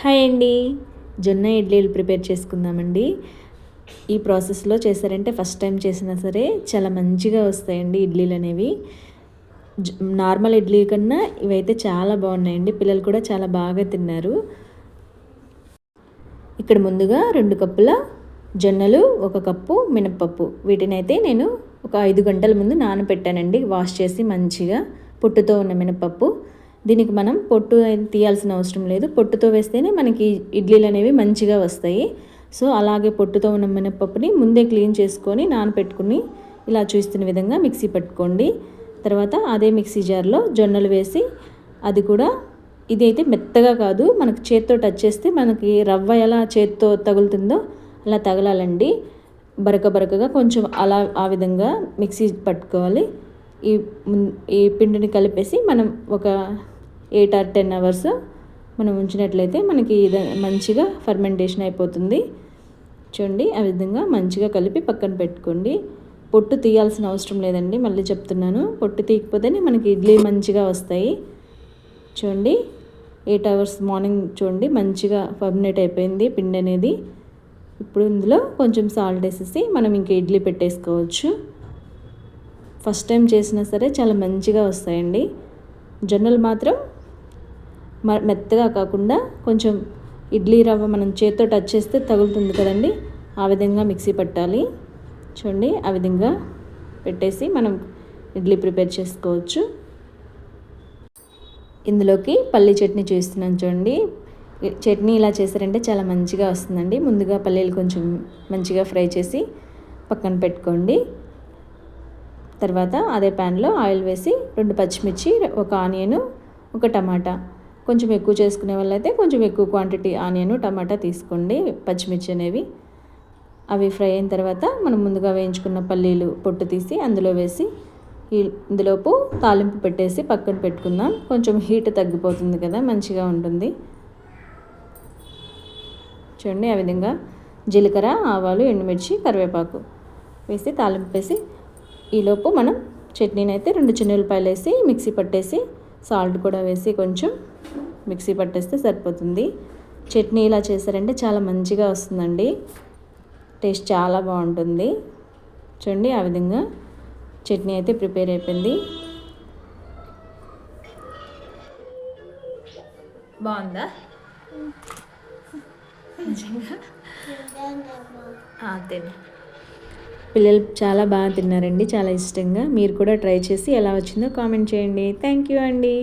Hi అండి. జొన్న ఇడ్లీలు ప్రిపేర్ చేసుకుందామండి. ఈ ప్రాసెస్లో చేశారంటే ఫస్ట్ టైం చేసినా సరే చాలా మంచిగా వస్తాయండి ఇడ్లీలు అనేవి. నార్మల్ ఇడ్లీ కన్నా ఇవైతే చాలా బాగున్నాయండి. పిల్లలు కూడా చాలా బాగా తిన్నారు. ఇక్కడ ముందుగా 2 కప్పుల జొన్నలు, 1 కప్పు మినప్పప్పు, వీటినైతే నేను ఒక 5 గంటల ముందు నానబెట్టానండి. వాష్ చేసి మంచిగా, పొట్టుతో ఉన్న మినప్పప్పు. దీనికి మనం పొట్టు తీయాల్సిన అవసరం లేదు. పొట్టుతో వేస్తేనే మనకి ఇడ్లీలు అనేవి మంచిగా వస్తాయి. సో అలాగే పొట్టుతో ఉన్న మినప్పప్పుని ముందే క్లీన్ చేసుకొని నానపెట్టుకుని ఇలా చూస్తున్న విధంగా మిక్సీ పట్టుకోండి. తర్వాత అదే మిక్సీ జార్లో జొన్నలు వేసి, అది కూడా ఇదైతే మెత్తగా కాదు, మనకు చేత్తో టచ్ చేస్తే మనకి రవ్వ ఎలా చేత్తో తగులుతుందో అలా తగలాలండి. బరకగా కొంచెం అలా ఆ విధంగా మిక్సీ పట్టుకోవాలి. ఈ పిండిని కలిపేసి మనం ఒక 8 or 10 hours మనం ఉంచినట్లయితే మనకి మంచిగా ఫర్మెంటేషన్ అయిపోతుంది. చూడండి, ఆ విధంగా మంచిగా కలిపి పక్కన పెట్టుకోండి. పొట్టు తీయాల్సిన అవసరం లేదండి, మళ్ళీ చెప్తున్నాను. పొట్టు తీయకపోతేనే మనకి ఇడ్లీ మంచిగా వస్తాయి. చూడండి, 8 hours మార్నింగ్ చూడండి మంచిగా ఫర్మినేట్ అయిపోయింది పిండి అనేది. ఇప్పుడు ఇందులో కొంచెం సాల్ట్ వేసేసి మనం ఇంక ఇడ్లీ పెట్టేసుకోవచ్చు. ఫస్ట్ టైం చేసినా సరే చాలా మంచిగా వస్తాయండి. జొన్నలు మాత్రం మెత్తగా కాకుండా కొంచెం ఇడ్లీ రవ్వ మనం చేత్తో టచ్ చేస్తే తగులుతుంది కదండి, ఆ విధంగా మిక్సీ పట్టాలి. చూడండి, ఆ విధంగా పెట్టేసి మనం ఇడ్లీ ప్రిపేర్ చేసుకోవచ్చు. ఇందులోకి పల్లీ చట్నీ చేస్తున్నాను చూడండి. చట్నీ ఇలా చేశారంటే చాలా మంచిగా వస్తుందండి. ముందుగా పల్లీలు కొంచెం మంచిగా ఫ్రై చేసి పక్కన పెట్టుకోండి. తర్వాత అదే ప్యాన్లో ఆయిల్ వేసి 2 పచ్చిమిర్చి, 1 ఆనియను, 1 టమాటా, కొంచెం ఎక్కువ చేసుకునే వాళ్ళైతే కొంచెం ఎక్కువ క్వాంటిటీ ఆనియను, టమాటా తీసుకోండి. పచ్చిమిర్చి అనేవి అవి ఫ్రై అయిన తర్వాత మనం ముందుగా వేయించుకున్న పల్లీలు పొట్టు తీసి అందులో వేసి ఇందులోపు తాలింపు పెట్టేసి పక్కన పెట్టుకుందాం. కొంచెం హీట్ తగ్గిపోతుంది కదా, మంచిగా ఉంటుంది. చూడండి, ఆ విధంగా జీలకర్ర, ఆవాలు, ఎండుమిర్చి, కరివేపాకు వేసి తాలింపు వేసి, ఈలోపు మనం చట్నీని అయితే 2 చిన్న ఉల్లిపాయలు వేసి మిక్సీ పట్టేసి సాల్ట్ కూడా వేసి కొంచెం మిక్సీ పట్టేస్తే సరిపోతుంది. చట్నీ ఇలా చేశారంటే చాలా మంచిగా వస్తుందండి. టేస్ట్ చాలా బాగుంటుంది. చూడండి, ఆ విధంగా చట్నీ అయితే ప్రిపేర్ అయిపోయింది. బాగుందా? తిని పిల్లలు చాలా బాగా తిన్నారండి, చాలా ఇష్టంగా. మీరు కూడా ట్రై చేసి ఎలా వచ్చిందో కామెంట్ చేయండి. థ్యాంక్ యూ అండి.